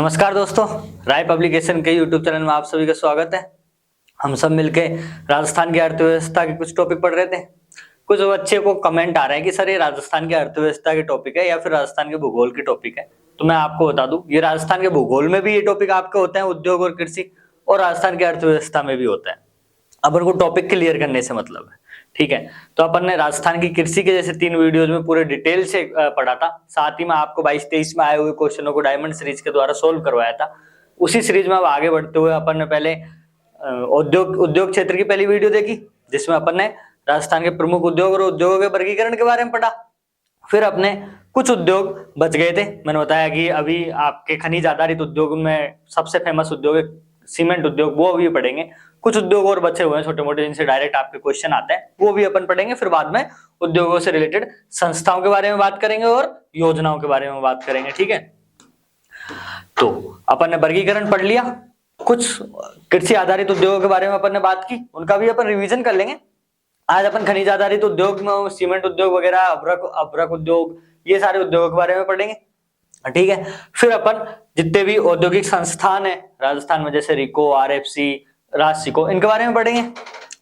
नमस्कार दोस्तों, राय पब्लिकेशन के यूट्यूब चैनल में आप सभी का स्वागत है। हम सब मिलके राजस्थान की अर्थव्यवस्था के कुछ टॉपिक पढ़ रहे थे। कुछ बच्चे को कमेंट आ रहे हैं कि सर ये राजस्थान की अर्थव्यवस्था के टॉपिक है या फिर राजस्थान के भूगोल के टॉपिक है। तो मैं आपको बता दूं, ये राजस्थान के भूगोल में भी ये टॉपिक आपके होते हैं, उद्योग और कृषि, और राजस्थान की अर्थव्यवस्था में भी होता है। अपन को टॉपिक क्लियर करने से मतलब है, ठीक है। तो अपन ने राजस्थान की कृषि के जैसे 3 वीडियोज में पूरे डिटेल से पढ़ा था। साथ ही में आपको 22-23 में आए हुए क्वेश्चनों को डायमंड सीरीज के द्वारा सोल्व करवाया था। उसी सीरीज में अब आगे बढ़ते हुए अपन ने पहले उद्योग क्षेत्र की पहली वीडियो देखी, जिसमें अपन ने राजस्थान के प्रमुख उद्योग और उद्योगों के वर्गीकरण के बारे में पढ़ा। फिर अपने कुछ उद्योग बच गए थे। मैंने बताया कि अभी आपके खनिज आधारित उद्योग में सबसे फेमस उद्योग है सीमेंट उद्योग, वो अभी पढ़ेंगे। कुछ उद्योग और बचे हुए हैं छोटे मोटे, जिनसे डायरेक्ट आपके क्वेश्चन आते हैं, वो भी अपन पढ़ेंगे। फिर बाद में उद्योगों से रिलेटेड संस्थाओं के बारे में बात करेंगे और योजनाओं के बारे में बात करेंगे, ठीक है। तो अपन ने वर्गीकरण पढ़ लिया। कुछ कृषि आधारित उद्योगों के बारे में अपन ने बात की, उनका भी अपन रिवीजन कर लेंगे। आज अपन खनिज आधारित उद्योग में सीमेंट उद्योग वगैरह, अभ्रक उद्योग, ये सारे उद्योगों के बारे में पढ़ेंगे, ठीक है। फिर अपन जितने भी औद्योगिक संस्थान है राजस्थान में, जैसे रिको, आरएफसी, राजसिको, इनके बारे में पढ़ेंगे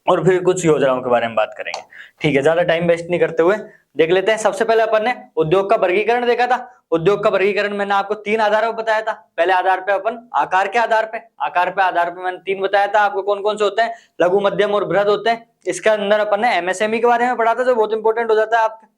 और फिर कुछ योजनाओं के बारे में बात करेंगे, ठीक है। ज्यादा टाइम वेस्ट नहीं करते हुए देख लेते हैं। सबसे पहले अपन ने उद्योग का वर्गीकरण देखा था। उद्योग का वर्गीकरण मैंने आपको 3 आधारों पर बताया था। पहले आधार पे अपन आकार के आधार पे मैंने 3 बताया था आपको, कौन कौन से होते हैं, लघु, मध्यम और बृहद होते हैं। इसके अंदर अपन ने एमएसएमई के बारे में पढ़ा था, जो बहुत इंपॉर्टेंट हो जाता है आपके,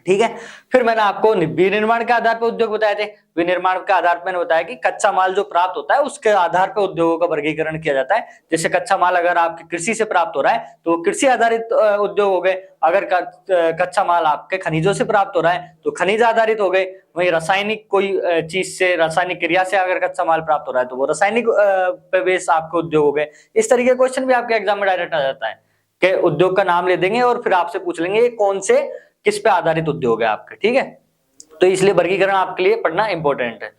ठीक है। फिर मैंने आपको विनिर्माण के आधार पर उद्योग बताए थे। विनिर्माण के आधार पर मैंने बताया कि कच्चा माल जो प्राप्त होता है उसके आधार पर उद्योगों का वर्गीकरण किया जाता है। जैसे कच्चा माल अगर आपके कृषि से प्राप्त हो रहा है तो कृषि आधारित उद्योग हो गए। अगर कच्चा माल आपके खनिजों से प्राप्त हो रहा है तो खनिज आधारित हो गए। वही रासायनिक कोई चीज से, रासायनिक क्रिया से अगर कच्चा माल प्राप्त हो रहा है तो वो रासायनिक पे बेस आपके उद्योग हो गए। इस तरीके का क्वेश्चन भी आपके एग्जाम में डायरेक्ट आ जाता है कि उद्योग का नाम ले देंगे और फिर आपसे पूछ लेंगे कौन से, किस पे आधारित उद्योग है आपके, ठीक है। तो इसलिए वर्गीकरण आपके लिए पढ़ना इंपॉर्टेंट है।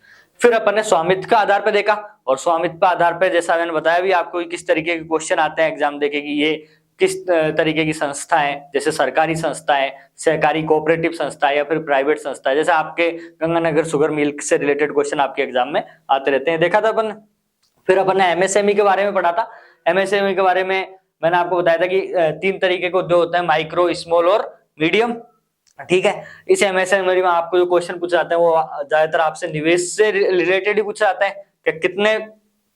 फिर अपन ने स्वामित्व का आधार पे देखा, और स्वामित्व का आधार पे जैसा मैंने बताया भी आपको किस तरीके के क्वेश्चन आते हैं एग्जाम देके कि ये किस तरीके की संस्था है, जैसे सरकारी संस्था है, सहकारी कोऑपरेटिव संस्था है या फिर प्राइवेट संस्था है। जैसे आपके गंगानगर शुगर मिल से रिलेटेड क्वेश्चन आपके एग्जाम में आते रहते हैं, देखा था अपन। फिर अपन ने एमएसएमई के बारे में पढ़ा था। एमएसएमई के बारे में मैंने आपको बताया था कि 3 तरीके के उद्योग होते हैं, माइक्रो, स्मॉल और मीडियम, ठीक है। इस एमएसएमई में आपको जो क्वेश्चन पूछे जाते हैं वो ज्यादातर आपसे निवेश से रिलेटेड ही पूछे जाते हैं कि कितने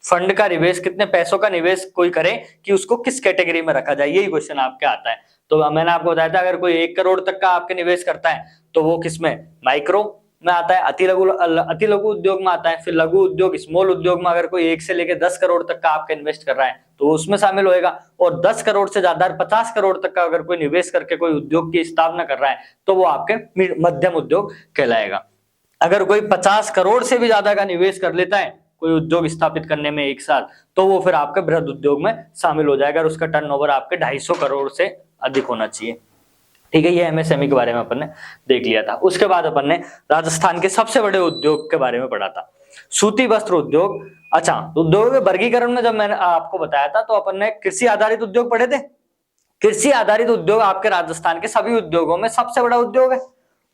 फंड का निवेश, कितने पैसों का निवेश कोई करे कि उसको किस कैटेगरी में रखा जाए, यही क्वेश्चन आपके आता है। तो मैंने आपको बताया था अगर कोई 1 करोड़ तक का आपके निवेश करता है तो वो किसमें, माइक्रो में आता है, अति लघु उद्योग में आता है। फिर लघु उद्योग, स्मॉल उद्योग में अगर कोई 1 से लेकर 10 करोड़ तक का आपका इन्वेस्ट कर रहा है तो उसमें शामिल होएगा। और 10 करोड़ से ज्यादा 50 करोड़ तक का अगर कोई निवेश करके कोई उद्योग की स्थापना कर रहा है तो वो आपके मध्यम उद्योग कहलाएगा। अगर कोई 50 करोड़ से भी ज्यादा का निवेश कर लेता है कोई उद्योग स्थापित करने में एक साथ, तो वो फिर आपके बृहद उद्योग में शामिल हो जाएगा और उसका टर्नओवर आपके 250 करोड़ से अधिक होना चाहिए, ठीक है। ये एमएसएमई के बारे में अपन ने देख लिया था। उसके बाद अपन ने राजस्थान के सबसे बड़े उद्योग के बारे में पढ़ा था, सूती वस्त्र उद्योग। अच्छा, उद्योग के वर्गीकरण में जब मैंने आपको बताया था तो अपन ने कृषि आधारित उद्योग पढ़े थे। कृषि आधारित उद्योग आपके राजस्थान के सभी उद्योगों में सबसे बड़ा उद्योग है।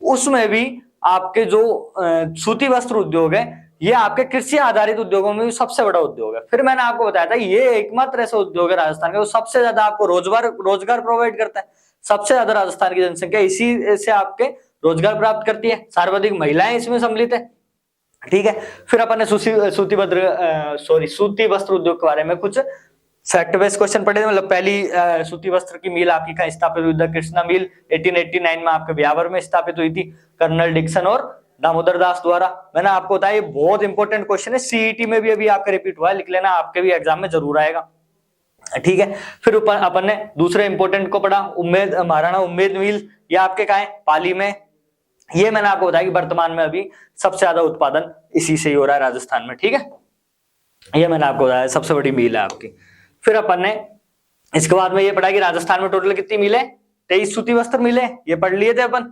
उसमें भी आपके जो सूती वस्त्र उद्योग है ये आपके कृषि आधारित उद्योगों में भी सबसे बड़ा उद्योग है। फिर मैंने आपको बताया था ये एकमात्र ऐसा उद्योग है राजस्थान का जो सबसे ज्यादा आपको रोजगार प्रोवाइड करता है। सबसे ज्यादा राजस्थान की जनसंख्या इसी से आपके रोजगार प्राप्त करती है। सर्वाधिक महिलाएं इसमें सम्मिलित है, ठीक है। फिर अपन ने सूती वस्त्र उद्योग के बारे में कुछ फैक्ट बेस्ड क्वेश्चन पढ़े थे। मतलब पहली सूती वस्त्र की मिल आपकी कहाँ स्थापित हुई, कृष्णा मिल 1889 में आपके ब्यावर में स्थापित हुई थी, कर्नल डिक्सन और दामोदर दास द्वारा। मैंने आपको बताया बहुत इंपॉर्टेंट क्वेश्चन है, सीईटी में भी अभी आपका रिपीट हुआ है, लिख लेना, आपके भी एग्जाम में जरूर आएगा, ठीक है। फिर अपन ने दूसरे इंपॉर्टेंट को पढ़ा, महाराणा उम्मेद मिल, ये आपके कहाँ है, पाली में। ये मैंने आपको बताया कि वर्तमान में अभी सबसे ज्यादा उत्पादन इसी से ही हो रहा है राजस्थान में, ठीक है। ये मैंने आपको बताया सबसे बड़ी मिल है आपकी। फिर अपन ने इसके बाद में ये पढ़ा कि राजस्थान में टोटल कितनी मिल है, 23 सूती वस्त्र मिले, ये पढ़ लिए थे अपन।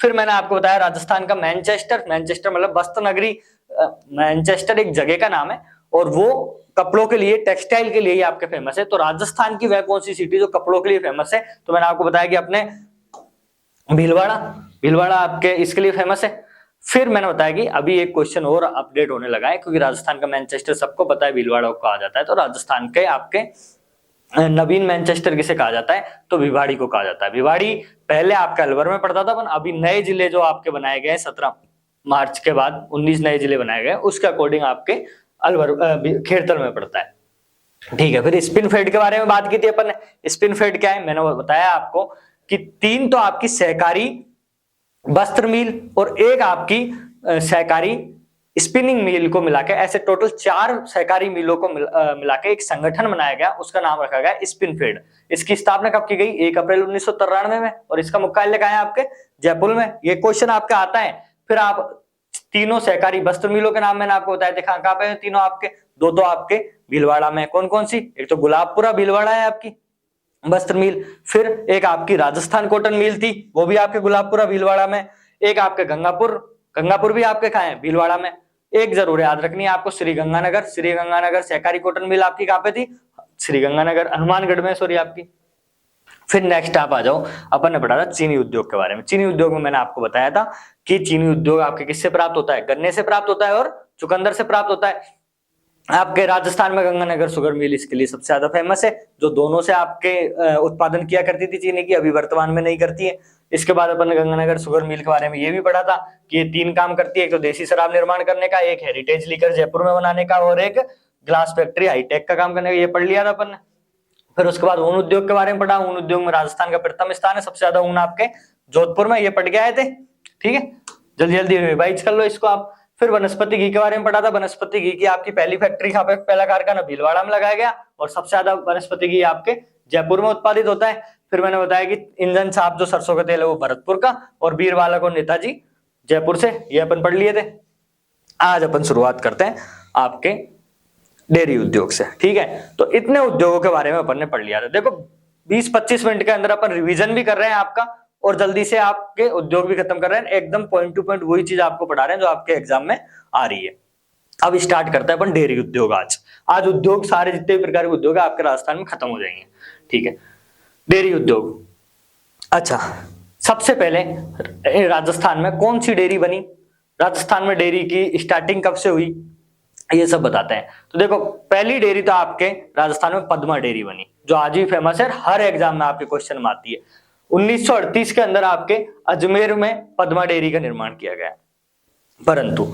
फिर मैंने आपको बताया राजस्थान का मैनचेस्टर मतलब वस्त्र नगरी, मैनचेस्टर एक जगह का नाम है और वो कपड़ों के लिए, टेक्सटाइल के लिए ही आपके फेमस है। तो राजस्थान की वह कौन सी सिटी जो कपड़ों के लिए फेमस है, तो मैंने आपको बताया कि अपने भीलवाड़ा आपके इसके लिए फेमस है। फिर मैंने बताया कि अभी एक क्वेश्चन और अपडेट होने लगा है, क्योंकि राजस्थान का मैनचेस्टर सबको पता है, भीलवाड़ा को कहा जाता है, तो राजस्थान के आपके नवीन मैनचेस्टर किसे कहा जाता है, तो भिवाड़ी को कहा जाता है। भिवाड़ी पहले आपका अलवर में पड़ता था, पर अभी नए जिले जो आपके बनाए गए 17 मार्च के बाद 19 नए जिले बनाए गए, उसके अकॉर्डिंग आपके अलवर खेड़तल में पड़ता है। ठीक है, फिर स्पिन फेड के बारे में बात की थी अपन ने। स्पिन फेड क्या है, मैंने बताया आपको कि 3 तो आपकी सहकारी वस्त्र मिल और एक आपकी सहकारी स्पिनिंग मिल को मिलाकर, ऐसे टोटल 4 सहकारी मिलों को मिलाकर एक संगठन बनाया गया, उसका नाम रखा गया स्पिन फेड। इसकी स्थापना कब की गई, 1 अप्रैल 1993 में, और इसका मुख्यालय कहाँ है आपके, जयपुर में। ये क्वेश्चन आपका आता है। फिर आप तीनों सहकारी वस्त्र मिलों के नाम मैंने आपको बताया थे, कहाँ पे तीनों आपके, 2 तो आपके भीलवाड़ा में, कौन कौन सी, एक तो गुलाबपुरा भीलवाड़ा है आपकी वस्त्र मिल, फिर एक आपकी राजस्थान कॉटन मिल थी, वो भी आपके गुलाबपुरा भीलवाड़ा में, एक आपके गंगापुर भी आपके कहाँ है, भीलवाड़ा में। एक जरूर याद रखनी है आपको, श्री गंगानगर सहकारी कॉटन मिल आपकी कहाँ पे थी, श्री गंगानगर हनुमानगढ़ में, सॉरी आपकी। फिर नेक्स्ट आप आ जाओ, अपन ने पढ़ा था चीनी उद्योग के बारे में। चीनी उद्योग में मैंने आपको बताया था कि चीनी उद्योग आपके किससे प्राप्त होता है, गन्ने से प्राप्त होता है और चुकंदर से प्राप्त होता है। आपके राजस्थान में गंगानगर शुगर मिल इसके लिए सबसे ज्यादा फेमस है, जो दोनों से आपके उत्पादन किया करती थी चीनी की, अभी वर्तमान में नहीं करती है। इसके बाद अपन ने गंगानगर शुगर मिल के बारे में ये भी पढ़ा था कि ये 3 काम करती है, एक तो देसी शराब निर्माण करने का, एक हेरिटेज लीकर जयपुर में बनाने का, और एक ग्लास फैक्ट्री हाईटेक का काम करने का, ये पढ़ लिया था अपन ने। फिर उसके बाद ऊन उद्योग के बारे में पढ़ा। ऊन उद्योग में राजस्थान का प्रथम स्थान है, सबसे ज्यादा ऊन आपके जोधपुर में, ये पढ़ के आए थे। ठीक है, जल्दी जल्दी रिवाइज कर लो इसको आप। फिर वनस्पति घी के बारे में पढ़ा था। वनस्पति घी की आपकी पहली फैक्ट्री कहाँ पे, पहला कारखाना भीलवाड़ा में लगाया गया, और सबसे ज्यादा वनस्पति घी आपके जयपुर में उत्पादित होता है। फिर मैंने बताया कि इंजन साफ जो सरसों का तेल है वो भरतपुर का, और बीरबालक और नेताजी जयपुर से, ये अपन पढ़ लिए थे। आज अपन शुरुआत करते हैं आपके डेयरी उद्योग से। ठीक है, तो इतने उद्योगों के बारे में अपन ने पढ़ लिया था। देखो 20-25 मिनट के अंदर अपन रिवीजन भी कर रहे हैं आपका, और जल्दी से आपके उद्योग भी खत्म कर रहे हैं, एकदम पॉइंट टू पॉइंट वही चीज आपको पढ़ा रहे हैं जो आपके एग्जाम में आ रही है। अब स्टार्ट करते हैं अपन डेयरी उद्योग। आज उद्योग सारे जितने भी प्रकार के उद्योग है आपके राजस्थान में खत्म हो जाएंगे। ठीक है, डेयरी उद्योग। अच्छा, सबसे पहले राजस्थान में कौन सी डेयरी बनी, राजस्थान में डेयरी की स्टार्टिंग कब से हुई, ये सब बताते हैं। तो देखो पहली डेयरी तो आपके राजस्थान में पद्मा डेयरी बनी, जो आज भी फेमस है, हर एग्जाम में आपके क्वेश्चन में आती है। 1938 के अंदर आपके अजमेर में पद्मा डेयरी का निर्माण किया गया। परंतु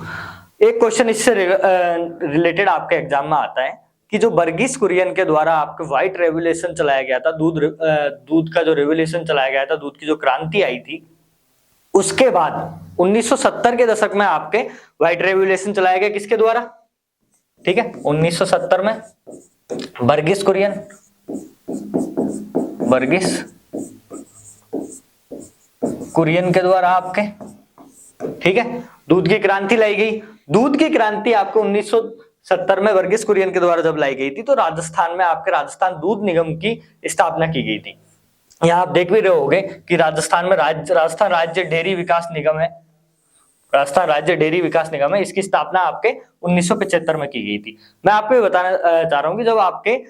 एक क्वेश्चन इससे रिलेटेड आपके एग्जाम में आता है कि जो वर्गीस कुरियन के द्वारा आपके व्हाइट रेवोल्यूशन चलाया गया था, दूध का जो रेवोल्यूशन चलाया गया था, दूध की जो क्रांति आई थी, उसके बाद 1970 के दशक में आपके व्हाइट रेवोल्यूशन चलाया गया किसके द्वारा, ठीक है, 1970 में वर्गीस कुरियन के द्वारा आपके, ठीक है, दूध की क्रांति लाई गई। दूध की क्रांति आपको 1970 में वर्गीस कुरियन के द्वारा जब लाई गई थी, तो राजस्थान में आपके राजस्थान दूध निगम की स्थापना की गई थी। यहां आप देख भी रहे होंगे कि राजस्थान में राजस्थान राज्य डेयरी विकास निगम है, राजस्थान राज्य डेयरी विकास निगम है, इसकी स्थापना आपके 1975 में की गई थी। मैं आपको ये बताना चाह रहा हूं कि जब आपके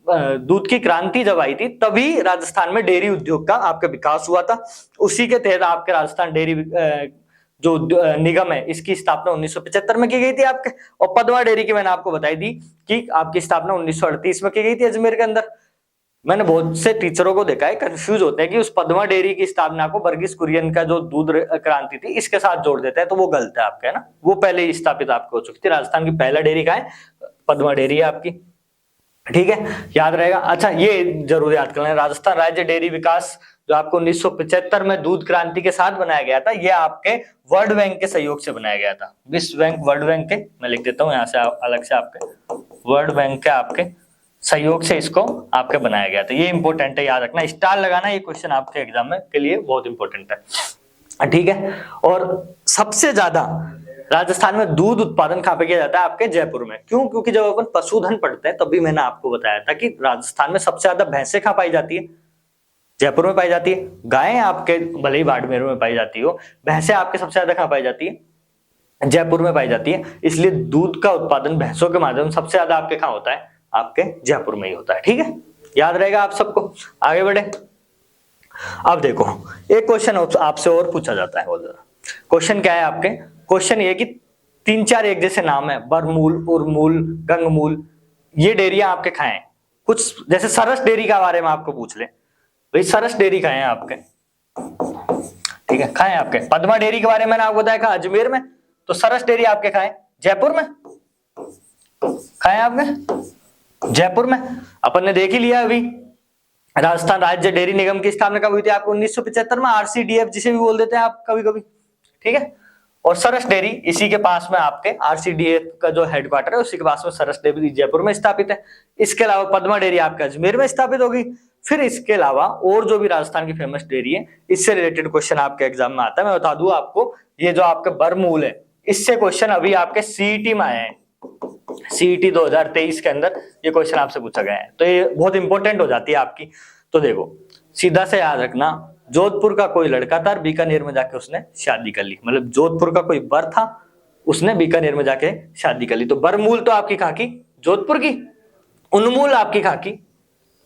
दूध की क्रांति जब आई थी, तभी राजस्थान में डेयरी उद्योग का आपका विकास हुआ था। उसी के तहत आपके राजस्थान डेयरी जो निगम है, इसकी स्थापना 1975 में की गई थी आपके। और पद्मा डेयरी की मैंने आपको बताई थी कि आपकी स्थापना 1938 में की गई थी अजमेर के अंदर। मैंने बहुत से टीचरों को देखा है कंफ्यूज होते हैं कि उस पद्मा डेयरी की स्थापना को वर्गीस कुरियन का जो दूध क्रांति थी इसके साथ जोड़ देते हैं, तो वो गलत है आपका, है ना। वो पहले ही स्थापित आपको हो चुकी थी। राजस्थान की पहला डेयरी का है, पद्मा डेयरी है आपकी, ठीक है, याद रहेगा। अच्छा, ये जरूर याद कर लें, राजस्थान राज्य डेयरी विकास जो आपको 1975 में दूध क्रांति के साथ बनाया गया था, ये आपके वर्ल्ड बैंक के सहयोग से बनाया गया था। विश्व बैंक, वर्ल्ड बैंक के, मैं लिख देता हूँ यहाँ से अलग से, आपके वर्ल्ड बैंक के आपके सहयोग से इसको आपके बनाया गया था। ये इंपॉर्टेंट है, याद रखना, स्टार लगाना, ये क्वेश्चन आपके एग्जाम में के लिए बहुत इंपॉर्टेंट है, ठीक है। और सबसे ज्यादा राजस्थान में दूध उत्पादन कहाँ पे किया जाता है, आपके जयपुर में। क्यों? क्योंकि जब अपन पशुधन पढ़ते हैं तभी मैंने आपको बताया था कि राजस्थान में सबसे ज्यादा भैंसें कहाँ पाई जाती है, जयपुर में पाई जाती है। गायें आपके भले ही बाड़मेर में पाई जाती हो, भैंसें आपके सबसे ज्यादा कहाँ पाई जाती है, जयपुर में पाई जाती है। इसलिए दूध का उत्पादन भैंसों के माध्यम सबसे ज्यादा आपके कहाँ होता है, आपके जयपुर में ही होता है, ठीक है, याद रहेगा आप सबको। आगे बढ़े। अब देखो एक क्वेश्चन आपसे और पूछा जाता है बहुत ज्यादा, क्वेश्चन क्या है आपके, क्वेश्चन ये कि 3-4 एक जैसे नाम है, बरमूल, उर्मूल, गंगमूल, ये डेयरियां आपके कहाँ हैं। कुछ जैसे सरस डेयरी का बारे में आपको पूछ ले, भाई सरस डेयरी कहाँ है आपके, ठीक है, कहाँ है आपके। पद्मा डेयरी के बारे में मैंने आपको बताया कहाँ, अजमेर में, तो सरस डेयरी आपके कहाँ है, जयपुर में, कहाँ है आपके, जयपुर में। अपन ने देख ही लिया अभी, राजस्थान राज्य डेयरी निगम की स्थापना कब हुई थी आपको, 1975 में, RCDF जिसे भी बोल देते हैं आप कभी कभी, ठीक है। और सरस डेयरी इसी के पास में आपके, RCDF का जो हेडक्वार्टर है उसी के पास में सरस डेयरी जयपुर में स्थापित है। इसके अलावा पद्मा डेयरी आपके अजमेर में स्थापित होगी। फिर इसके अलावा और जो भी राजस्थान की फेमस डेयरी है, इससे रिलेटेड क्वेश्चन आपके एग्जाम में आता है। मैं बता दूं आपको, ये जो आपके बरमूल है, इससे क्वेश्चन अभी आपके CET में आए हैं, CET 2023 के अंदर ये क्वेश्चन आपसे पूछा गया है, तो ये बहुत इंपॉर्टेंट हो जाती है आपकी। तो देखो सीधा से याद रखना, जोधपुर का कोई लड़का था, बीकानेर में जाके उसने शादी कर ली, मतलब जोधपुर का कोई बर था, उसने बीकानेर में जाके शादी कर ली। तो बरमूल तो आपकी कहाँ की, जोधपुर की। उन्मूल आपकी कहाँ की,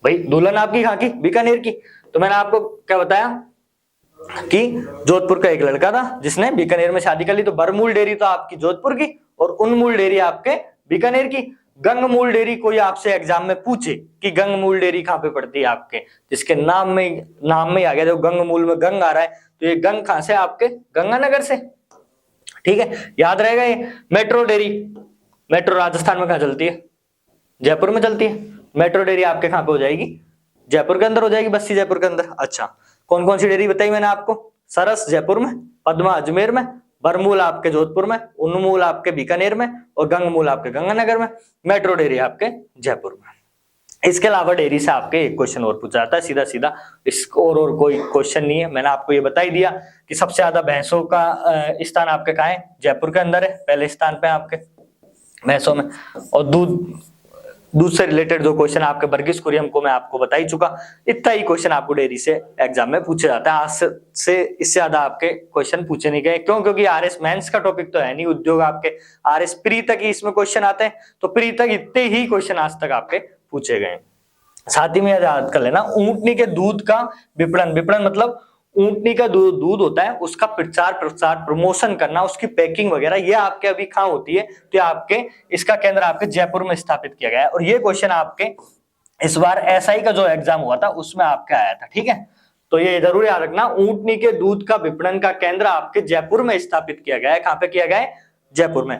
भाई दुल्हन आपकी कहाँ की, बीकानेर की। तो मैंने आपको क्या बताया कि जोधपुर का एक लड़का था जिसने बीकानेर में शादी कर ली, तो बरमूल डेयरी तो आपकी जोधपुर की और उन्मूल डेयरी आपके बीकानेर की। गंगमूल डेयरी कोई आपसे एग्जाम में पूछे कि गंगमूल डेयरी कहाँ पे पड़ती है आपके, जिसके नाम में आ गया, जो गंगमूल में गंग आ रहा है, तो ये गंग कहां से आपके, गंगानगर से, ठीक है, याद रहेगा ये। मेट्रो डेयरी, मेट्रो राजस्थान में कहां चलती है, जयपुर में चलती है। मेट्रो डेयरी आपके कहां पे हो जाएगी, जयपुर के अंदर हो जाएगी, बस्सी जयपुर के अंदर। अच्छा, कौन कौन सी डेयरी बताई मैंने आपको, सरस जयपुर में, पद्मा अजमेर में, बरमूल आपके जोधपुर में, उन्मूल आपके बीकानेर में और गंगमूल आपके गंगानगर में, मेट्रो डेयरी आपके जयपुर में। इसके अलावा डेयरी से आपके एक क्वेश्चन और पूछा जाता है सीधा सीधा, इसको और कोई क्वेश्चन नहीं है। मैंने आपको ये बता ही दिया कि सबसे ज्यादा भैंसों का स्थान आपके कहाँ है, जयपुर के अंदर है, पहले स्थान पे आपके भैंसों में। और दूध से रिलेटेड जो क्वेश्चन आपके वर्गीस कुरियन को मैं आपको बता ही चुका। इतना ही क्वेश्चन आपको डेयरी से एग्जाम में पूछे जाता है, आज से इससे ज्यादा आपके क्वेश्चन पूछे नहीं गए। क्यों, क्योंकि RS मेंस का टॉपिक तो है नहीं, उद्योग आपके RS प्री तक ही इसमें क्वेश्चन आते हैं, तो प्री तक इतने ही क्वेश्चन आज तक आपके पूछे गए। साथ ही में याद कर लेना, ऊंटनी के दूध का विपणन, विपणन मतलब ऊंटनी का दूध होता है, उसका प्रचार प्रसार प्रमोशन करना, उसकी पैकिंग वगैरह, ये आपके अभी कहाँ होती है, तो आपके इसका केंद्र आपके जयपुर में स्थापित किया गया है। और ये क्वेश्चन आपके इस बार SI का जो एग्जाम हुआ था उसमें आपके आया था, ठीक है। तो ये जरूर याद रखना, ऊंटनी के दूध का विपणन का केंद्र आपके जयपुर में स्थापित किया गया है। कहां पे किया गया है, जयपुर में।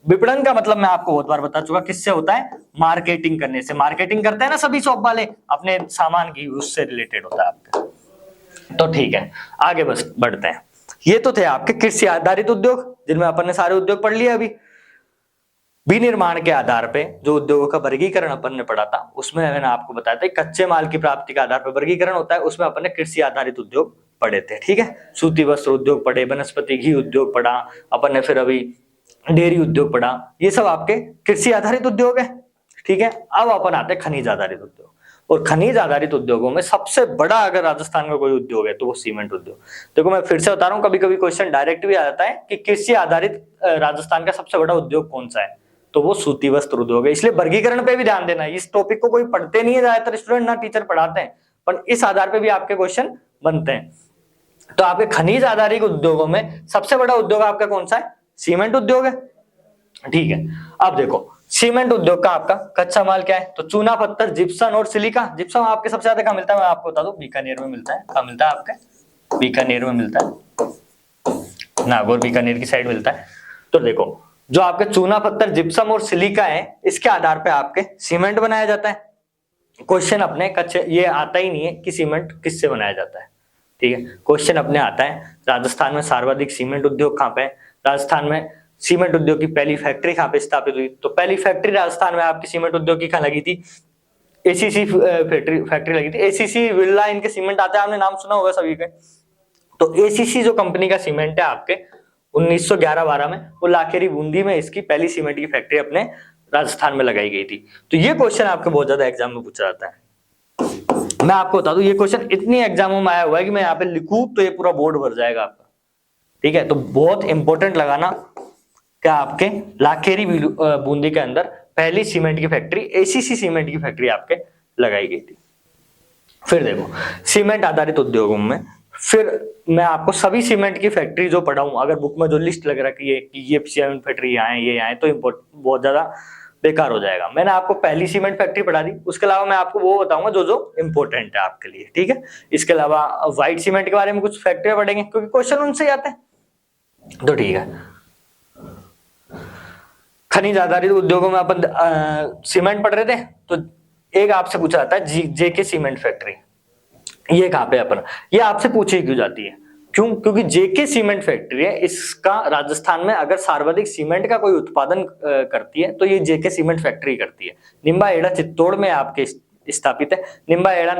विपणन का मतलब मैं आपको बहुत बार बता चुका, किससे होता है, मार्केटिंग करने से। मार्केटिंग करते हैं ना सभी शॉप वाले अपने सामान की, उससे रिलेटेड होता है आपका। तो ठीक है, आगे बस बढ़ते हैं। ये तो थे आपके कृषि आधारित उद्योग, जिनमें अपन ने सारे उद्योग पढ़ लिए। अभी विनिर्माण के आधार पे जो उद्योगों का वर्गीकरण अपन ने पढ़ा था, उसमें मैंने आपको बताया था कच्चे माल की प्राप्ति के आधार पर वर्गीकरण होता है, उसमें अपन ने कृषि आधारित उद्योग पढ़े थे, ठीक है। सूती वस्त्र उद्योग पढ़े, वनस्पति घी उद्योग पढ़ा अपन ने, फिर अभी डेयरी उद्योग पढ़ा, ये सब आपके कृषि आधारित उद्योग है, ठीक है। अब अपन आते हैं खनिज आधारित उद्योग। और खनिज आधारित उद्योगों में सबसे बड़ा अगर राजस्थान का कोई उद्योग है तो वो सीमेंट उद्योग। देखो मैं फिर से बता रहा हूँ, कभी कभी क्वेश्चन डायरेक्ट भी आ जाता है कि कृषि आधारित राजस्थान का सबसे बड़ा उद्योग कौन सा है, तो वो सूती वस्त्र उद्योग है। इसलिए वर्गीकरण पे भी ध्यान देना, इस टॉपिक को कोई पढ़ते नहीं है ज्यादातर स्टूडेंट, ना टीचर पढ़ाते हैं, पर इस आधार पे भी आपके क्वेश्चन बनते हैं। तो आपके खनिज आधारित उद्योगों में सबसे बड़ा उद्योग आपका कौन सा है, सीमेंट उद्योग है, ठीक है। अब देखो सीमेंट उद्योग का आपका कच्चा माल क्या है, तो चूना पत्थर, जिप्सम और सिलिका। जिप्सम आपके सबसे ज्यादा कहाँ मिलता है, मैं आपको बता दूं, बीकानेर में मिलता है। कहाँ मिलता है आपके, बीकानेर में मिलता है, नागौर बीकानेर की साइड मिलता है। तो देखो जो आपके चूना पत्थर, जिप्सम और सिलिका है, इसके आधार पे आपके सीमेंट बनाया जाता है। क्वेश्चन अपने कच्चे ये आता ही नहीं है कि सीमेंट किससे बनाया जाता है, ठीक है। क्वेश्चन अपने आता है राजस्थान में सर्वाधिक सीमेंट उद्योग कहाँ पे है, राजस्थान में सीमेंट उद्योग की पहली फैक्ट्री कहाँ पे स्थापित हुई, तो पहली फैक्ट्री राजस्थान में आपकी सीमेंट उद्योग की कहाँ लगी थी, ACC फैक्ट्री लगी थी। ACC बिरला इनके सीमेंट आते हैं, आपने नाम सुना होगा सभी के। तो ACC जो कंपनी का सीमेंट है आपके 1911-12 में, वो लाखेरी बूंदी में इसकी पहली सीमेंट की फैक्ट्री अपने राजस्थान में लगाई गई थी। तो ये क्वेश्चन आपके बहुत ज्यादा एग्जाम में पूछा जाता है। मैं आपको बता दूं, ये क्वेश्चन इतनी एग्जामों में आया हुआ है कि मैं यहाँ पे लिखूं तो ये पूरा बोर्ड भर जाएगा आपका, ठीक है। तो बहुत इंपॉर्टेंट लगाना, क्या आपके लाखेरी बूंदी के अंदर पहली सीमेंट की फैक्ट्री, ACC सीमेंट की फैक्ट्री आपके लगाई गई थी। फिर देखो सीमेंट आधारित उद्योगों में फिर मैं आपको सभी सीमेंट की फैक्ट्री जो पढ़ाऊं, अगर बुक में जो लिस्ट लग रखी है कि ये सीमेंट फैक्ट्री यहाँ है, ये यहाँ है, तो बहुत ज्यादा बेकार हो जाएगा। मैंने आपको पहली सीमेंट फैक्ट्री पढ़ा दी, उसके अलावा मैं आपको वो बताऊंगा जो जो इंपॉर्टेंट है आपके लिए, ठीक है। इसके अलावा व्हाइट सीमेंट के बारे में कुछ फैक्ट्री पढ़ेंगे क्योंकि क्वेश्चन उनसे ही आते हैं, तो ठीक है। खनिज आधारित उद्योगों में अपन सीमेंट पढ़ रहे थे, तो एक आपसे पूछा जाता है जेके सीमेंट फैक्ट्री, ये कहाँ पे अपन, ये आपसे पूछी क्यों जाती है, क्यों, क्योंकि जेके सीमेंट फैक्ट्री है, इसका राजस्थान में अगर सर्वाधिक सीमेंट का कोई उत्पादन करती है तो ये जेके सीमेंट फैक्ट्री करती है। निम्बा एड़ा चित्तौड़ में आपके स्थापित है। निम्बा एड़ा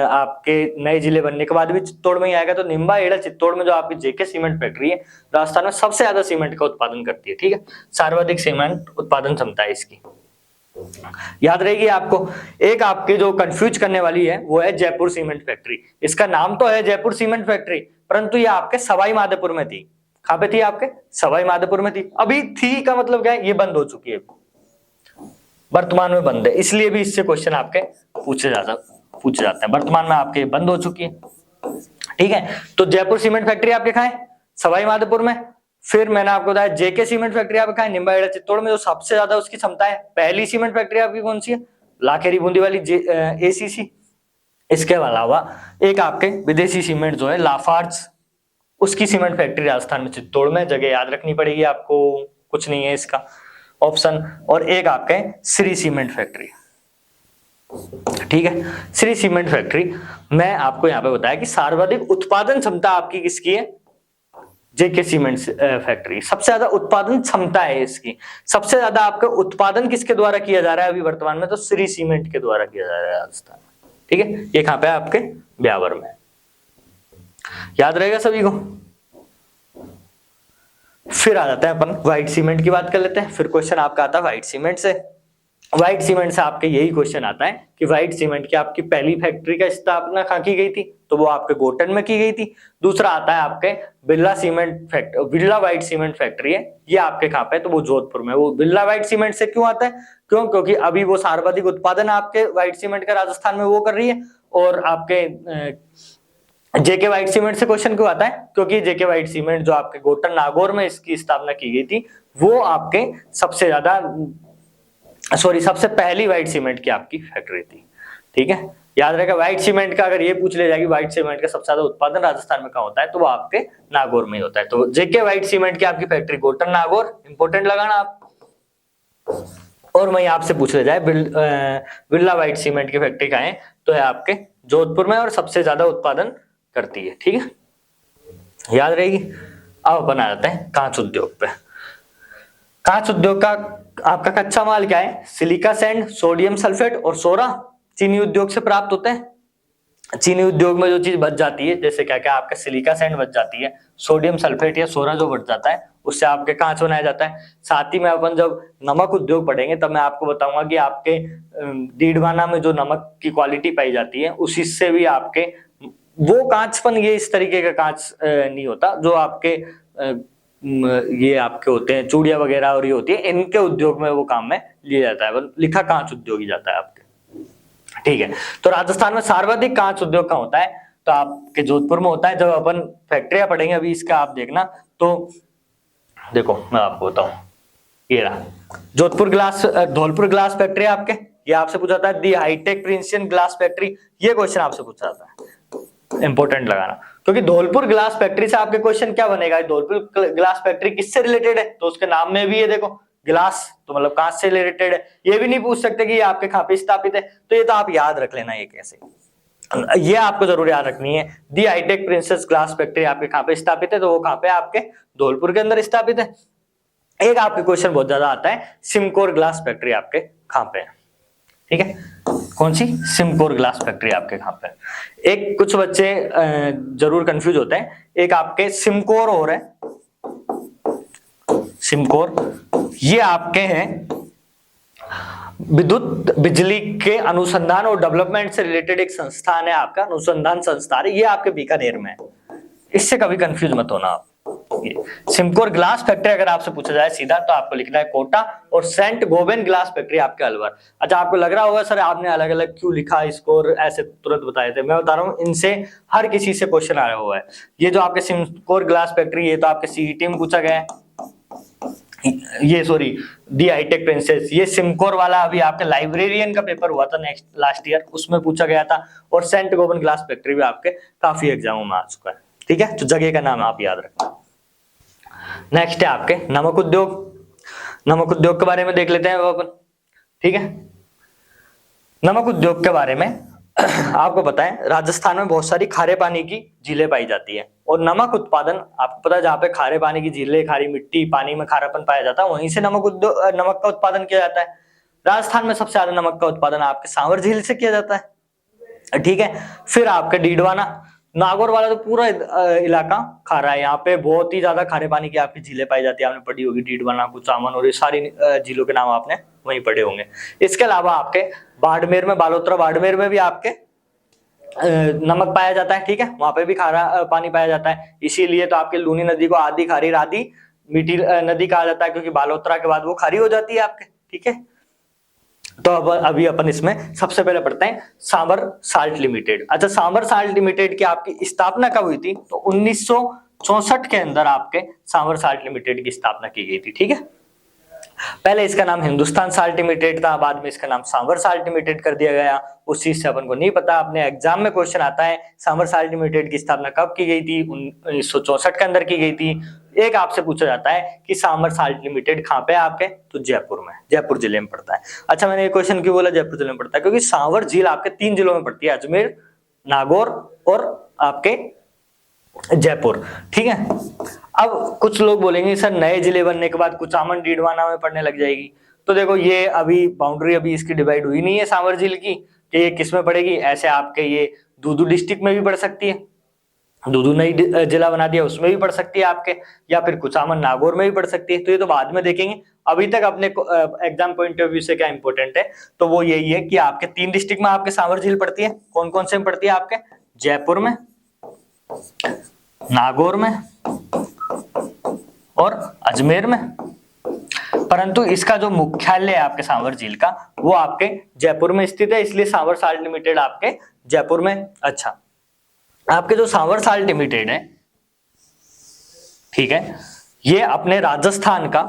आपके नए जिले बनने के बाद भी चित्तौड़ में ही आएगा, तो निम्बा एड़ा चित्तौड़ में जो आपकी जेके सीमेंट फैक्ट्री है राजस्थान में सबसे ज्यादा सीमेंट का उत्पादन करती है, ठीक है। सर्वाधिक सीमेंट उत्पादन क्षमता है इसकी, याद रहेगी आपको। एक आपके जो कंफ्यूज करने वाली है वो है जयपुर सीमेंट फैक्ट्री। इसका नाम तो है जयपुर सीमेंट फैक्ट्री, परंतु ये आपके सवाई माधोपुर में थी। कहां पे थी आपके? सवाई माधोपुर में थी। अभी थी का मतलब क्या है, ये बंद हो चुकी है, वर्तमान में बंद है, इसलिए भी इससे क्वेश्चन आपके पूछे जाते हैं। वर्तमान में आपके बंद हो चुकी है, ठीक है। तो जयपुर सीमेंट फैक्ट्री आपके कहां है? सवाई माधोपुर में। फिर मैंने आपको बताया जेके सीमेंट फैक्ट्री आपका है निम्बा एड़ा चित्तौड़ में, जो सबसे ज्यादा उसकी क्षमता है। पहली सीमेंट फैक्ट्री आपकी कौन सी है? लाखेरी बूंदी वाली एसीसी। इसके अलावा एक आपके विदेशी सीमेंट जो है लाफार्ज, उसकी सीमेंट फैक्ट्री राजस्थान में चित्तौड़ में, जगह याद रखनी पड़ेगी आपको, कुछ नहीं है इसका ऑप्शन। और एक आपके श्री सीमेंट फैक्ट्री, ठीक है। श्री सीमेंट फैक्ट्री मैं आपको यहाँ पे बताया कि सर्वाधिक उत्पादन क्षमता आपकी किसकी है? जेके सीमेंट फैक्ट्री, सबसे ज्यादा उत्पादन क्षमता है इसकी। सबसे ज्यादा आपका उत्पादन किसके द्वारा किया जा रहा है अभी वर्तमान में? तो श्री सीमेंट के द्वारा किया जा रहा है राजस्थान में, ठीक है। ये कहां पे है? आपके ब्यावर में। याद रहेगा सभी को। फिर आ जाते हैं अपन व्हाइट सीमेंट की बात कर लेते हैं। फिर क्वेश्चन आपका आता है व्हाइट सीमेंट से। व्हाइट सीमेंट से आपके यही क्वेश्चन आता है कि व्हाइट सीमेंट की आपकी पहली फैक्ट्री का स्थापना कहां की गई थी? तो वो आपके गोटन में की गई थी। दूसरा आता है आपके Birla cement factory, Birla white cement factory है, ये आपके कहां पे? तो वो जोधपुर में। वो बिरला व्हाइट सीमेंट से क्यों आता है? क्यों? क्योंकि अभी वो सर्वाधिक उत्पादन आपके व्हाइट सीमेंट का राजस्थान में वो कर रही है। और आपके जेके व्हाइट सीमेंट से क्वेश्चन क्यों आता है? क्योंकि जेके व्हाइट सीमेंट जो आपके गोटन नागौर में इसकी स्थापना की गई थी, वो आपके सबसे पहली व्हाइट सीमेंट की आपकी फैक्ट्री थी, ठीक है। याद रहेगा व्हाइट सीमेंट का, अगर ये पूछ ले जाएगी व्हाइट सीमेंट का सबसे ज्यादा उत्पादन राजस्थान में कहां होता है, तो वो आपके नागौर में ही होता है। तो जेके व्हाइट सीमेंट की आपकी फैक्ट्री गोटन नागौर, इंपोर्टेंट लगाना आप। और मैं आपसे पूछ ले जाए बिरला व्हाइट सीमेंट की फैक्ट्री कहां है, तो है आपके जोधपुर में, और सबसे ज्यादा उत्पादन करती है, ठीक है, याद रहेगी। अब अपन आ जाते हैं कांच उद्योग पे। कांच उद्योग का आपका कच्चा माल क्या है? सिलिका सैंड, सोडियम सल्फेट और सोरा चीनी उद्योग से प्राप्त होते हैं। चीनी उद्योग में जो चीज बच जाती है, जैसे क्या क्या आपका सिलिका सैंड बच जाती है, सोडियम सल्फेट या सोरा जो बच जाता है, उससे आपके कांच बनाया जाता है। साथ ही में अपन जब नमक उद्योग पढ़ेंगे तब मैं आपको बताऊंगा कि आपके डीडवाना में जो नमक की क्वालिटी पाई जाती है, उसी से भी आपके वो कांचपन, ये इस तरीके का कांच नहीं होता जो आपके ये आपके होते हैं चूड़िया वगैरह और ये होती है, इनके उद्योग में वो काम में लिया जाता है, लिखा कांच उद्योग ही जाता है आपके, ठीक है। तो राजस्थान में सर्वाधिक कांच उद्योग का होता है, तो आपके जोधपुर में होता है। जब अपन फैक्ट्रियां पढ़ेंगे अभी इसका आप देखना, तो देखो मैं आपको बताऊं, ये रहा Jodhpur glass, Dholpur glass factory आपके, ये आपसे पूछा था दी हाईटेक प्रिंसियन ग्लास फैक्ट्री, ये क्वेश्चन आपसे पूछा जाता है, इंपोर्टेंट लगाना, क्योंकि धौलपुर ग्लास फैक्ट्री से आपके क्वेश्चन क्या बनेगा, धौलपुर ग्लास फैक्ट्री किससे रिलेटेड है, तो उसके नाम में भी ये देखो ग्लास, तो मतलब कांच से रिलेटेड है। ये भी नहीं पूछ सकते कि ये आपके कहां पे स्थापित है, तो ये तो आप याद रख लेना, ये कैसे, ये आपको जरूर याद रखनी है। दी हाईटेक प्रिंसेस ग्लास फैक्ट्री आपके कहां पे स्थापित है, तो वो कहां पे आपके धौलपुर के अंदर स्थापित है। एक आपके क्वेश्चन बहुत ज्यादा आता है, सिमकोर ग्लास फैक्ट्री आपके कहां पे है, ठीक है, कौन सी? सिमकोर ग्लास फैक्ट्री आपके कहां पे है। एक कुछ बच्चे जरूर कंफ्यूज होते हैं, एक आपके सिमकोर और है, सिमकोर ये आपके हैं विद्युत बिजली के अनुसंधान और डेवलपमेंट से रिलेटेड एक संस्थान है, आपका अनुसंधान संस्थान है, ये आपके बीकानेर में है, इससे कभी कंफ्यूज मत होना आप। सिमकोर ग्लास फैक्ट्री अगर आपसे पूछा जाए सीधा तो आपको लिखना है कोटा, और सेंट गोबेन ग्लास फैक्ट्री आपके अलवर। अच्छा, आपको लग रहा होगा सर आपने अलग अलग क्यों लिखा इसको और ऐसे तुरंत बताए थे। मैं बता रहा हूँ इनसे हर किसी से क्वेश्चन आया हुआ है। ये जो आपके सिमकोर ग्लास फैक्ट्री, ये तो आपके सीईटी में पूछा गया है। ये सॉरी दी हाईटेक प्रिंसेस, ये सिमकोर वाला अभी आपके लाइब्रेरियन का पेपर हुआ था नेक्स्ट लास्ट ईयर, उसमें पूछा गया था। और सेंट गोबन ग्लास फैक्ट्री भी आपके काफी एग्जामों में आ चुका है। ठीक है, तो जगह का नाम आप याद रखना। नेक्स्ट है आपके नमक उद्योग। नमक उद्योग के बारे में देख लेते हैं अपन। ठीक है, नमक उद्योग के बारे में आपको पता है राजस्थान में बहुत सारी खारे पानी की झीलें पाई जाती है, और नमक उत्पादन आपको पता है जहाँ पे खारे पानी की झीलें, खारी मिट्टी, पानी में खारापन पाया जाता है, वहीं से नमक का उत्पादन किया जाता है। राजस्थान में सबसे ज्यादा नमक का उत्पादन आपके सांवर झील से किया जाता है। ठीक है, फिर आपके डीडवाना, नागौर वाला तो पूरा इलाका खारा है, यहाँ पे बहुत ही ज्यादा खारे पानी की आपकी झीलें पाई जाती है। आपने पढ़ी होगी डीडवाना, कुचामन और ये सारी झीलों के नाम आपने वहीं पढ़े होंगे। इसके अलावा आपके बाड़मेर में, बालोतरा बाड़मेर में भी आपके नमक पाया जाता है। ठीक है, वहां पे भी खारा पानी पाया जाता है, इसीलिए तो आपके लूनी नदी को आधी खारी आधी मीठी नदी कहा जाता है, क्योंकि बालोतरा के बाद वो खारी हो जाती है आपके। ठीक है, तो अब अभी अपन इसमें सबसे पहले पढ़ते हैं सांवर साल्ट लिमिटेड। अच्छा, सांवर साल्ट लिमिटेड की आपकी स्थापना कब हुई थी? तो 1964 के अंदर आपके सांवर साल्ट लिमिटेड की स्थापना की गई थी। ठीक है, पहले इसका नाम हिंदुस्तान साल्ट लिमिटेड था, बाद में इसका नाम सांवर साल्ट लिमिटेड कर दिया गया। उस चीज से अपन को नहीं पता, अपने एग्जाम में क्वेश्चन आता है सांवर साल्ट लिमिटेड की स्थापना कब की गई थी? 1964 के अंदर की गई थी। एक आपसे पूछा जाता है कि सांवर साल्ट लिमिटेड कहाँ पे है आपके? तो जयपुर में, जयपुर जिले में पड़ता है। अच्छा, मैंने ये क्वेश्चन क्यों बोला जयपुर जिले में पड़ता है? क्योंकि सांवर झील आपके 3 जिलों में पड़ती है, अजमेर, नागौर और आपके जयपुर। ठीक है, अब कुछ लोग बोलेंगे सर नए जिले बनने के बाद कुचामन डीडवाना में पड़ने लग जाएगी। तो देखो ये अभी बाउंड्री अभी इसकी डिवाइड हुई नहीं है सांवर झील की कि ये किस में पड़ेगी। ऐसे आपके ये दूदू डिस्ट्रिक्ट में भी पड़ सकती है, दूदू नई जिला बना दिया उसमें भी पड़ सकती है आपके, या फिर कुचामन नागौर में भी पड़ सकती है। तो ये तो बाद में देखेंगे, अभी तक अपने एग्जाम पॉइंट ऑफ व्यू से क्या इंपॉर्टेंट है तो वो यही है कि आपके 3 डिस्ट्रिक्ट में आपके सांवर झील पड़ती है। कौन कौन से में पड़ती है आपके? जयपुर में, नागौर में और अजमेर में। परंतु इसका जो मुख्यालय है आपके सांवर झील का वो आपके जयपुर में स्थित है, इसलिए सांवर साल्ट लिमिटेड आपके जयपुर में। अच्छा, आपके जो सांवर साल्ट लिमिटेड है, ठीक है, ये अपने राजस्थान का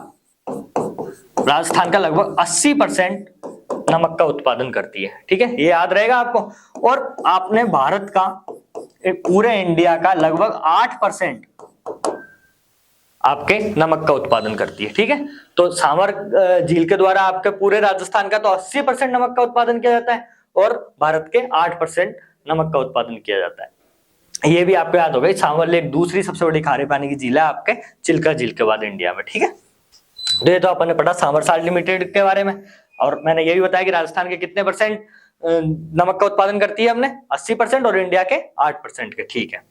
लगभग 80% नमक का उत्पादन करती है। ठीक है, ये याद रहेगा आपको। और आपने भारत का पूरे इंडिया का लगभग 8% आपके नमक का उत्पादन करती है। ठीक है, तो सांवर झील के द्वारा आपके पूरे राजस्थान का तो 80% नमक का उत्पादन किया जाता है, और भारत के 8% नमक का उत्पादन किया जाता है। ये भी आपको याद होगा, सांवर लेक दूसरी सबसे बड़ी खारे पानी की झील है आपके चिल्का झील के बाद इंडिया में। ठीक है, तो ये तो अपन ने पढ़ा सांवर साल्ट लिमिटेड के बारे में। और मैंने ये भी बताया कि राजस्थान के कितने परसेंट नमक का उत्पादन करती है? हमने 80% और इंडिया के 8% के। ठीक है,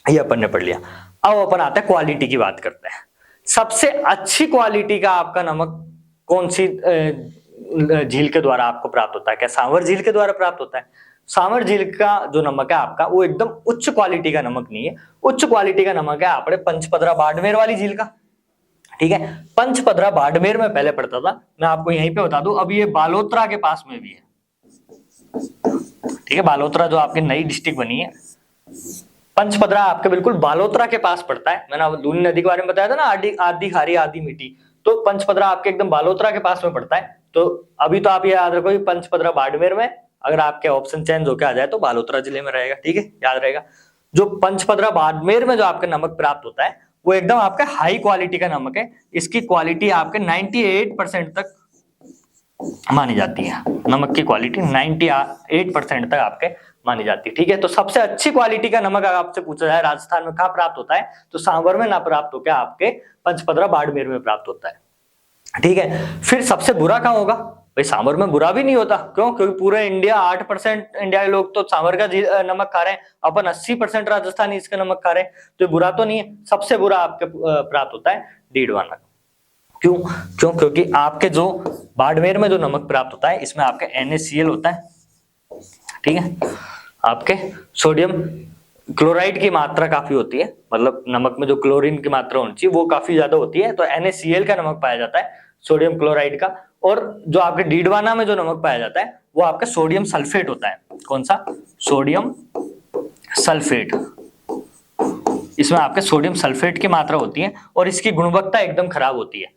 ये अपन ने पढ़ लिया। अब अपन आते हैं क्वालिटी की बात करते हैं। सबसे अच्छी क्वालिटी का आपका नमक कौन सी झील के द्वारा आपको प्राप्त होता है? क्या सांवर झील के द्वारा प्राप्त होता है? सांवर झील का जो नमक है आपका वो एकदम उच्च क्वालिटी का नमक नहीं है। उच्च क्वालिटी का नमक है आपने पंचपदरा बाड़मेर वाली झील का। ठीक है, पंचपदरा बाड़मेर में पहले पड़ता था, मैं आपको यहीं पे बता दूं, अब ये बालोतरा के पास में भी है। ठीक है, बालोतरा जो आपकी नई डिस्ट्रिक्ट बनी है, पंचपदरा आपके बिल्कुल बालोतरा के पास पड़ता है। मैंने लूनी नदी के बारे में बताया था ना, आधी खारी आधी मीठी, तो पंचपदरा आपके एकदम बालोतरा के पास में पड़ता है। तो अभी तो आप ये याद रखो पंचपदरा बाड़मेर में, अगर आपके ऑप्शन चेंज होकर आ जाए तो बालोतरा जिले में रहेगा। ठीक है, याद रहेगा। जो पंचपदरा बाड़मेर में जो आपका नमक प्राप्त होता है वो एकदम आपका हाई क्वालिटी का नमक है। इसकी क्वालिटी आपके 98% तक मानी जाती है। नमक की क्वालिटी 98% तक आपके मानी जाती है। ठीक है, तो सबसे अच्छी क्वालिटी का नमक अगर आपसे पूछा जाए राजस्थान में कहाँ प्राप्त होता है, तो सांवर में ना प्राप्त होकर आपके पंचपदरा बाड़मेर में प्राप्त होता है। ठीक है, फिर सबसे बुरा कहाँ होगा? भाई सांवर में बुरा भी नहीं होता। क्यों? क्योंकि पूरे इंडिया 8% इंडिया के लोग तो सांवर का नमक खा रहे हैं, अपन 80% राजस्थानी इसका नमक खा रहे हैं, तो बुरा तो नहीं है। सबसे बुरा आपके प्राप्त होता है डीडवाना। क्यों? क्योंकि आपके जो बाड़मेर में जो नमक प्राप्त होता है इसमें आपके NaCl होता है। ठीक है, आपके सोडियम क्लोराइड की मात्रा काफी होती है, मतलब नमक में जो क्लोरीन की मात्रा होनी चाहिए वो काफी ज्यादा होती है, तो NaCl का नमक पाया जाता है, सोडियम क्लोराइड का। और जो आपके डीडवाना में जो नमक पाया जाता है वो आपका सोडियम सल्फेट होता है। कौन सा? Sodium sulphate. इसमें आपके सोडियम सल्फेट की मात्रा होती है और इसकी गुणवत्ता एकदम खराब होती है,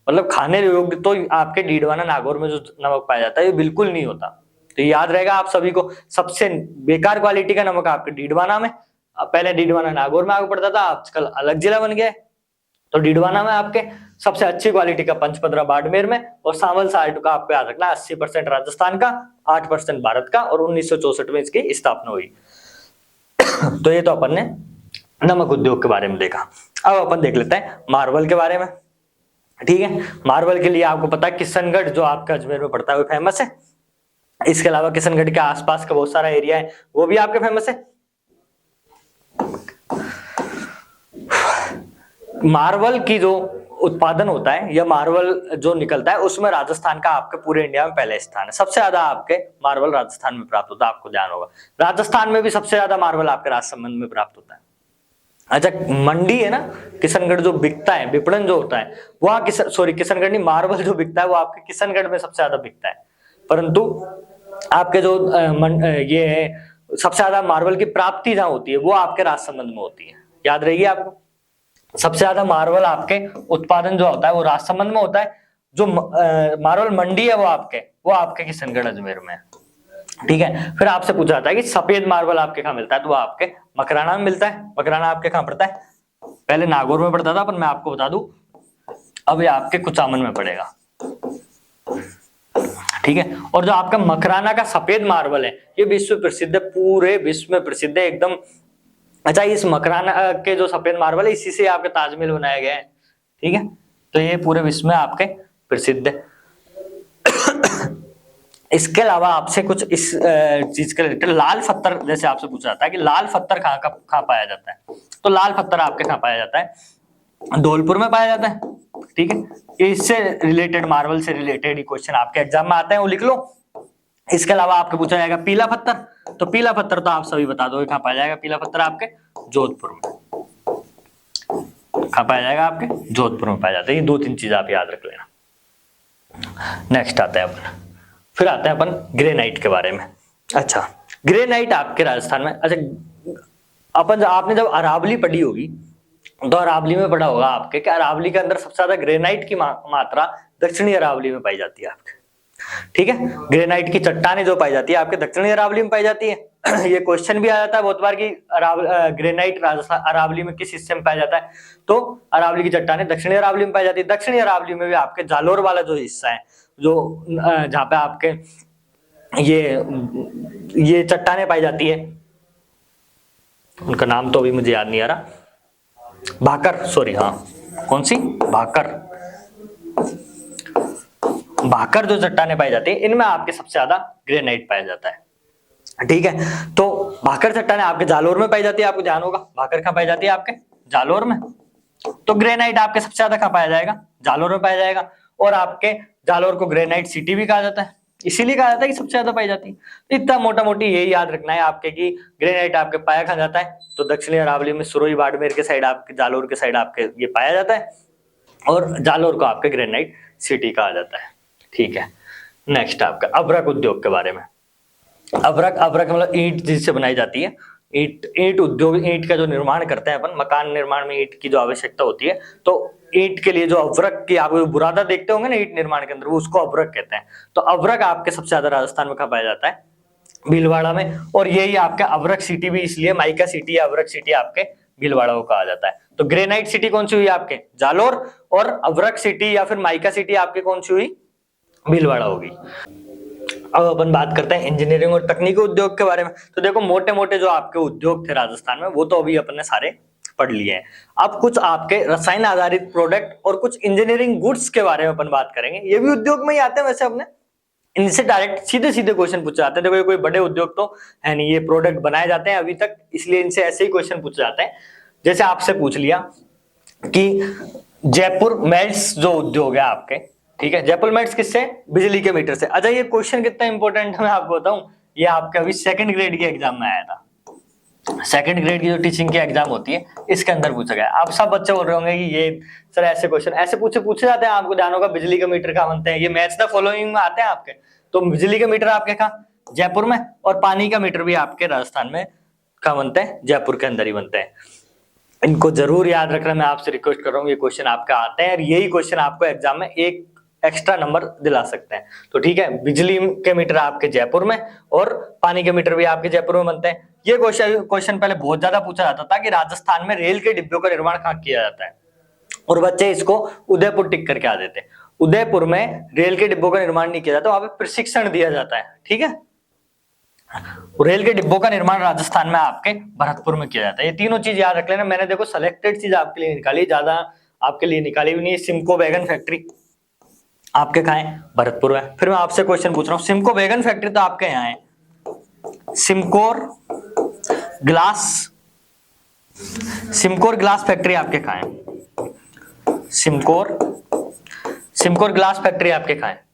मतलब खाने योग्य तो आपके डीडवाना नागौर में जो नमक पाया जाता है ये बिल्कुल नहीं होता। तो याद रहेगा आप सभी को, सबसे बेकार क्वालिटी का नमक आपके डीडवाना में, पहले डीडवाना नागौर में आगे पड़ता था, आजकल अलग जिला बन गया है। तो डीडवाना में आपके सबसे अच्छी क्वालिटी का पंचपदरा बाड़मेर में, और सांवल साल्ट का आपको याद रखना 80% राजस्थान का, 8% भारत का, और 1964 में इसकी स्थापना हुई। तो ये तो अपन ने नमक उद्योग के बारे में देखा। अब अपन देख लेते हैं मार्बल के बारे में। ठीक है, मार्बल के लिए आपको पता है किशनगढ़ जो आपका अजमेर में पड़ता है वो फेमस है। इसके अलावा किशनगढ़ के आसपास का बहुत सारा एरिया है वो भी आपके फेमस है। मार्बल की जो उत्पादन होता है या मार्बल जो निकलता है उसमें राजस्थान का आपके पूरे इंडिया में पहले स्थान है। सबसे ज्यादा आपके मार्बल राजस्थान में प्राप्त होता है, आपको ध्यान होगा। राजस्थान में भी सबसे ज्यादा मार्बल आपके राजसमंद में प्राप्त होता है। अच्छा, मंडी है ना, किशनगढ़ जो बिकता है, विपणन जो होता है वहां किशनगढ़ नहीं, मार्बल जो बिकता है वो आपके किशनगढ़ में सबसे ज्यादा बिकता है। परंतु आपके जो ये है, सबसे ज्यादा मार्बल की प्राप्ति जहां होती है वो आपके राजसमंद में होती है, याद रहेगी आपको। सबसे ज्यादा मार्बल आपके उत्पादन जो होता है वो राजसमंद में होता है। जो मार्बल मंडी है वो आपके किशनगढ़ अजमेर में है। ठीक है, फिर आपसे पूछा जाता है कि सफेद मार्बल आपके कहाँ मिलता है, तो वो आपके मकराना में मिलता है। मकराना आपके कहाँ पड़ता है? पहले नागौर में पड़ता था, पर मैं आपको बता दूं अब ये आपके कुचामन में पड़ेगा। ठीक है, और जो आपका मकराना का सफेद मार्बल है ये विश्व प्रसिद्ध है, पूरे विश्व में प्रसिद्ध है एकदम। अच्छा, इस मकराना के जो सफेद मार्बल है इसी से आपके ताजमहल बनाया गया है। ठीक है, तो ये पूरे विश्व में आपके प्रसिद्ध है। इसके अलावा आपसे कुछ इस चीज के रिलेटेड, लाल पत्थर जैसे आपसे पूछा जाता है कि लाल पत्थर कहाँ पाया जाता है, तो लाल पत्थर आपके कहाँ पाया जाता है? धौलपुर में पाया जाता है। ठीक है, इससे रिलेटेड, मार्बल से रिलेटेड ही क्वेश्चन आपके एग्जाम में आते हैं, वो लिख लो। इसके अलावा आपको पूछा जाएगा पीला पत्थर, तो पीला पत्थर तो आप सभी बता दो कहाँ पाया जाएगा। पीला पत्थर आपके जोधपुर में। कहाँ पाया जाएगा? आपके जोधपुर में पाया जाता है। ये 2-3 चीज आप याद रख लेना। नेक्स्ट आता है अपन, फिर आता है अपन ग्रेनाइट के बारे में। अच्छा, ग्रेनाइट आपके राजस्थान में, अच्छा अपन आपने जब अरावली पढ़ी होगी तो अरावली में पढ़ा होगा आपके कि अरावली के अंदर सबसे ज्यादा ग्रेनाइट की मात्रा दक्षिणी अरावली में पाई जाती है आपके। ठीक है, ग्रेनाइट की चट्टानें जो पाई जाती है आपके दक्षिणी अरावली में पाई जाती है। ये क्वेश्चन भी आ जाता है बहुत बार कि ग्रेनाइट राजस्थान अरावली में किस हिस्से में पाया जाता है, तो अरावली की चट्टानें दक्षिणी अरावली में पाई जाती है। दक्षिणी अरावली में भी आपके जालोर वाला जो हिस्सा है, जो जहाँ पे आपके ये चट्टानें पाई जाती है, उनका नाम तो अभी मुझे याद नहीं आ रहा, भाकर, सॉरी, हाँ कौन सी? भाकर जो चट्टानें पाई जाती है इनमें आपके सबसे ज्यादा ग्रेनाइट पाया जाता है। ठीक है, तो भाकर चट्टानें आपके जालोर में पाई जाती है, आपको ध्यान होगा। भाकर कहाँ पाई जाती है? आपके जालोर में। तो ग्रेनाइट आपके सबसे ज्यादा कहाँ पाया जाएगा? जालोर में पाया जाएगा। और आपके जालोर को ग्रेनाइट सिटी भी कहा जाता है, इसीलिए कहा जाता है कि सबसे ज्यादा पाई जाती है। तो इतना मोटा मोटी यही याद रखना है आपके कि ग्रेनाइट आपके पाया कहाँ जाता है, तो दक्षिणी अरावली में, सुरोई बाड़मेर के साइड, आपके जालोर के साइड आपके ये पाया जाता है, और जालोर को आपके ग्रेनाइट सिटी कहा जाता है। ठीक है, नेक्स्ट आपका अभ्रक उद्योग के बारे में। अभ्रक मतलब ईंट जिससे बनाई जाती है, ईंट उद्योग, ईंट का जो निर्माण करते हैं अपन, मकान निर्माण में ईंट की जो आवश्यकता होती है, तो ईंट के लिए जो अभ्रक की आप बुरादा देखते होंगे ना ईंट निर्माण के अंदर, वो उसको अभ्रक कहते हैं। तो अभ्रक आपके सबसे ज्यादा राजस्थान में कहाँ पाया जाता है? भीलवाड़ा में। और यही आपका अभ्रक सिटी भी इसलिए माइका सिटी या अभ्रक सिटी आपके भीलवाड़ा को कहा जाता है। तो ग्रेनाइट सिटी कौन सी हुई आपके? जालोर, और अभ्रक सिटी या फिर माइका सिटी आपके कौन सी हुई? भीलवाड़ा होगी। अब अपन बात करते हैं इंजीनियरिंग और तकनीकी उद्योग के बारे में। तो देखो, मोटे मोटे जो आपके उद्योग थे राजस्थान में वो तो अभी अपन ने सारे पढ़ लिए हैं। अब कुछ आपके रसायन आधारित प्रोडक्ट और कुछ इंजीनियरिंग गुड्स के बारे में अपन बात करेंगे। ये भी उद्योग में ही आते हैं वैसे, अपने इनसे डायरेक्ट सीधे सीधे क्वेश्चन पूछे जाते हैं। देखो, ये कोई बड़े उद्योग तो है नहीं, ये प्रोडक्ट बनाए जाते हैं अभी तक, इसलिए इनसे ऐसे ही क्वेश्चन पूछे जाते हैं। जैसे आपसे पूछ लिया कि जयपुर मेल्ट्स जो उद्योग है आपके, ठीक है, जयपुर मेल्ट्स किससे? बिजली के मीटर से। अच्छा, ये क्वेश्चन कितना इंपॉर्टेंट है मैं आपको बताऊं, ये आपके अभी सेकंड ग्रेड के एग्जाम में आया था। सेकंड ग्रेड की जो टीचिंग की एग्जाम होती है इसके अंदर पूछा गया। अब सब बच्चे बोल रहे होंगे कि ये सर ऐसे क्वेश्चन ऐसे पूछे जाते हैं, आपको ध्यान होगा बिजली के मीटर कहाँ बनते हैं, ये मैच द फॉलोइंग में आते हैं आपके। तो बिजली के मीटर आपके कहाँ, जयपुर में, और पानी का मीटर भी आपके राजस्थान में कहाँ बनते हैं, जयपुर के अंदर ही बनते हैं। इनको जरूर याद रखना, मैं आपसे रिक्वेस्ट कर रहा हूँ, ये क्वेश्चन आपका आते हैं और यही क्वेश्चन आपको एग्जाम में एक एक्स्ट्रा नंबर दिला सकते हैं। तो ठीक है, बिजली के मीटर आपके जयपुर में और पानी के मीटर भी आपके जयपुर में बनते हैं। ये क्वेश्चन पहले बहुत ज्यादा पूछा जाता था कि राजस्थान में रेल के डिब्बों का निर्माण कहाँ किया जाता है, और बच्चे इसको उदयपुर टिक करके आ देते हैं। उदयपुर में रेल के डिब्बों का निर्माण नहीं किया जाता, वहां पे प्रशिक्षण दिया जाता है। ठीक है, रेल के डिब्बों का निर्माण राजस्थान में आपके भरतपुर में किया जाता है। ये तीनों चीज याद रख लेना। मैंने देखो सिलेक्टेड चीज आपके लिए निकाली, ज्यादा आपके लिए निकाली भी नहीं। सिमको वैगन फैक्ट्री आपके कहाँ है, भरतपुर है। फिर मैं आपसे क्वेश्चन पूछ रहा हूँ, सिमको वैगन फैक्ट्री तो आपके यहाँ है, सिमकोर ग्लास फैक्ट्री आपके कहाँ है, सिमकोर ग्लास फैक्ट्री आपके कहाँ है,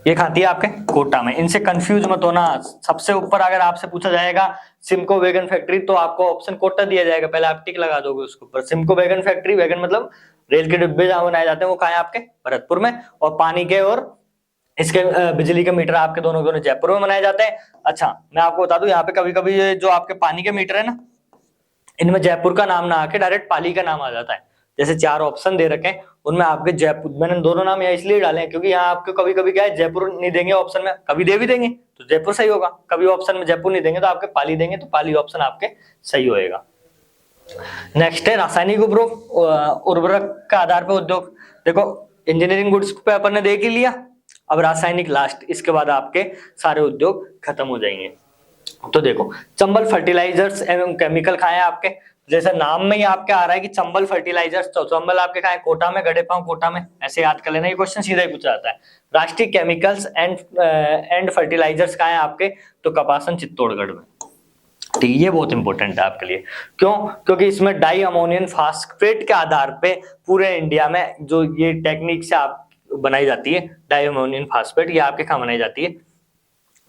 ये खाती है आपके कोटा में। इनसे कंफ्यूज मत होना। सबसे ऊपर अगर आपसे पूछा जाएगा सिमको वैगन फैक्ट्री तो आपको ऑप्शन कोटा दिया जाएगा, पहले आप टिक लगा दोगे उसके ऊपर। सिमको वैगन फैक्ट्री, वैगन मतलब रेल के डिब्बे जहां बनाए जाते हैं वो कहाँ है आपके भरतपुर में, और पानी के और इसके बिजली के मीटर आपके दोनों जयपुर में बनाए जाते हैं। अच्छा, मैं आपको बता दूं, यहाँ पे कभी कभी ये जो आपके पानी के मीटर है ना, इनमें जयपुर का नाम ना आके डायरेक्ट पाली का नाम आ जाता है। जैसे 4 ऑप्शन दे रखे हैं उनमें आपके जयपुर, मैंने दोनों नाम यहाँ इसलिए डाले हैं क्योंकि यहाँ आपको कभी कभी क्या है, जयपुर नहीं देंगे ऑप्शन में, कभी दे भी देंगे तो जयपुर सही होगा, कभी ऑप्शन में जयपुर नहीं देंगे तो आपके पाली देंगे तो पाली ऑप्शन आपके सही होएगा। नेक्स्ट है रासायनिक उर्वरक का आधार पर उद्योग। देखो इंजीनियरिंग गुड्स पे अपन ने देख ही लिया, अब रासायनिक लास्ट, इसके बाद आपके सारे उद्योग खत्म हो जाएंगे। तो देखो चंबल फर्टिलाइजर्स एवं केमिकल कहाँ है आपके, जैसे नाम में ही आपके आ रहा है कि चंबल फर्टिलाइजर्स, तो चंबल आपके कहाँ है, कोटा में, गड़ेपांव कोटा में, ऐसे याद कर लेना, ये क्वेश्चन सीधा ही पूछा जाता है। राष्ट्रीय केमिकल्स एंड फर्टिलाइजर्स कहाँ है आपके, तो कपासन चित्तौड़गढ़ में। ठीक, ये बहुत इंपॉर्टेंट है आपके लिए। क्यों, क्योंकि इसमें डाई अमोनियम फास्फेट के आधार पे पूरे इंडिया में जो ये टेक्निक से आप बनाई जाती है, डाई अमोनियम फास्फेट, ये आपके कहाँ बनाई जाती है,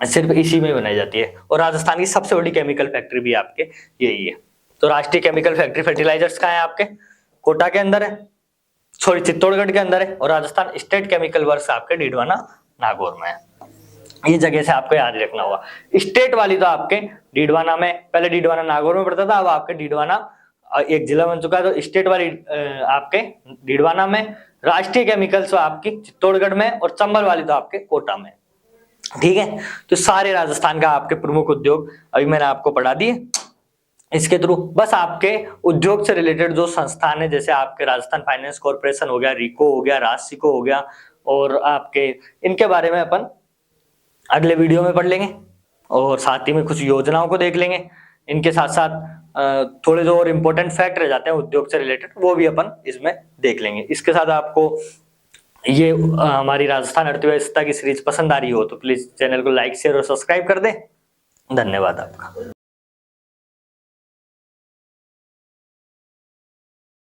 सिर्फ इसी में बनाई जाती है। और राजस्थान की सबसे बड़ी केमिकल फैक्ट्री भी आपके यही है। तो राष्ट्रीय केमिकल फैक्ट्री फर्टिलाइजर्स कहाँ है आपके, कोटा के अंदर है, सॉरी चित्तौड़गढ़ के अंदर है, और राजस्थान स्टेट केमिकल वर्क्स आपके डीडवाना नागौर में है। ये जगह से आपको याद रखना होगा। स्टेट वाली तो आपके डीडवाना में, पहले डीडवाना नागौर में पड़ता था, अब आपके डीडवाना एक जिला बन चुका है, तो स्टेट वाली आपके डीडवाना में, राष्ट्रीय केमिकल्स आपकी चित्तौड़गढ़ में, और चंबल वाली तो आपके कोटा में। ठीक है, तो सारे राजस्थान का आपके प्रमुख उद्योग अभी मैंने आपको पढ़ा दिए। इसके थ्रू बस आपके उद्योग से रिलेटेड जो संस्थान है, जैसे आपके राजस्थान फाइनेंस कॉर्पोरेशन हो गया, रिको हो गया, राजसिको हो गया, और आपके इनके बारे में अपन अगले वीडियो में पढ़ लेंगे, और साथ ही में कुछ योजनाओं को देख लेंगे। इनके साथ साथ थोड़े जो और इम्पोर्टेंट फैक्ट रह जाते हैं उद्योग से रिलेटेड, वो भी अपन इसमें देख लेंगे। इसके साथ आपको ये हमारी राजस्थान अर्थव्यवस्था की सीरीज पसंद आ रही हो तो प्लीज चैनल को लाइक, शेयर और सब्सक्राइब कर दें। धन्यवाद आपका।